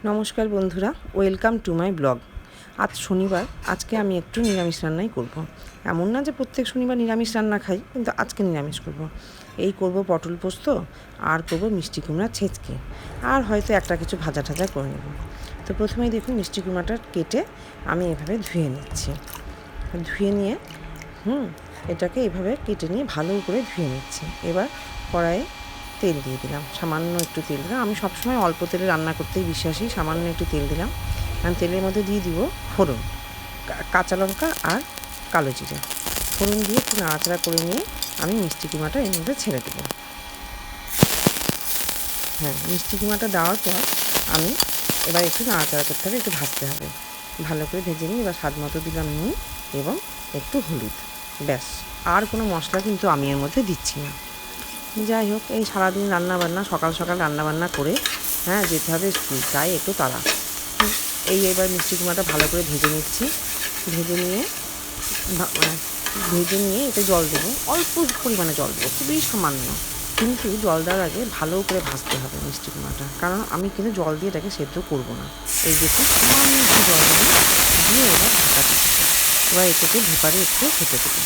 নমস্কার বন্ধুরা, welcome to my blog. আজ শনিবার, আজকে আমি একটু নিরামিষ রান্নাই করব। এমন না যে প্রত্যেক শনিবার নিরামিষ রান্না খাই, কিন্তু আজকে নিরামিষ করব। এই করব পটল পোস্ত, আর করব মিষ্টি কুমড়া ছেঁচকে, আর হয়তো একটা কিছু ভাজা টাজা করে নেব। তো প্রথমেই দেখুন মিষ্টি কুমড়াটা কেটে আমি এভাবে ধুয়ে নিচ্ছি। ধুয়ে নিয়ে এটাকে এভাবে কেটে নিয়ে ভালো করে ধুয়ে নিচ্ছি। এবার কড়াইয়ে তেল দিয়ে দিলাম, সামান্য একটু তেল দিলাম। আমি সবসময় অল্প তেলে রান্না করতেই বিশ্বাসী। সামান্য একটু তেল দিলাম, আর তেলের মধ্যে দিয়ে দিব ফোড়ন, কাঁচা লঙ্কা আর কালো জিরে। ফোড়ন দিয়ে একটু নাড়াচাড়া করে নিয়ে আমি মিষ্টি কুমড়াটা এর মধ্যে ছেড়ে দেবো। মিষ্টি কুমড়াটা দেওয়ার পর আমি এবার একটু নাড়াচাড়া করতে হবে, একটু ভাজতে হবে। ভালো করে ভেজে নিই। এবার স্বাদ মতো দিলাম নুন এবং একটু হলুদ, ব্যাস। আর কোনো মশলা কিন্তু আমি এর মধ্যে দিচ্ছি না। যাই হোক, এই সারাদিন রান্নাবান্না, সকাল সকাল রান্নাবান্না করে যেতে হবে স্কুল, তাই একটু তাড়া। এবার মিষ্টি কুমড়াটা ভালো করে ভেজে নিচ্ছি। ভেজে নিয়ে এতে জল দেবো, অল্প পরিমাণে জল দেবো, খুবই সামান্য। কিন্তু জল দেওয়ার আগে ভালো করে ভাজতে হবে মিষ্টি কুমড়াটা, কারণ আমি কিন্তু জল দিয়ে এটাকে সেদ্ধ করবো না। এই দেখুন সামান্য একটু জল দিয়ে এবার ঢাকা দিচ্ছি। এবার এটাকে ভেপারে একটু হতে দেবো।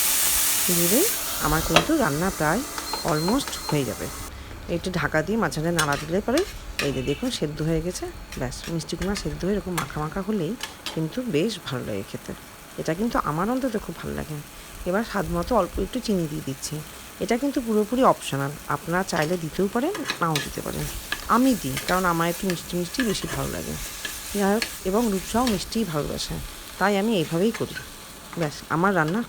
দিলেই আমার কিন্তু রান্না প্রায় অলমোস্ট হয়ে যাবে। একটু ঢাকা দিয়ে মাঝখানে নাড়া দিলে পরে এই যে দেখুন সেদ্ধ হয়ে গেছে। ব্যাস, মিষ্টি কুমড়া সেদ্ধ হয়ে এরকম মাখা মাখা হলেই কিন্তু বেশ ভালো লাগে খেতে। এটা কিন্তু আমার অন্তত খুব ভালো লাগে। এবার স্বাদ মতো অল্প একটু চিনি দিয়ে দিচ্ছি। এটা কিন্তু পুরোপুরি অপশনাল, আপনারা চাইলে দিতেও পারেন, নাও দিতে পারেন। আমি দিই, কারণ আমার একটু মিষ্টি মিষ্টি বেশি ভালো লাগে। যাই হোক, এবং রূপসাও মিষ্টিই ভালোবাসে, তাই আমি এইভাবেই করি। ব্যাস, আমার রান্না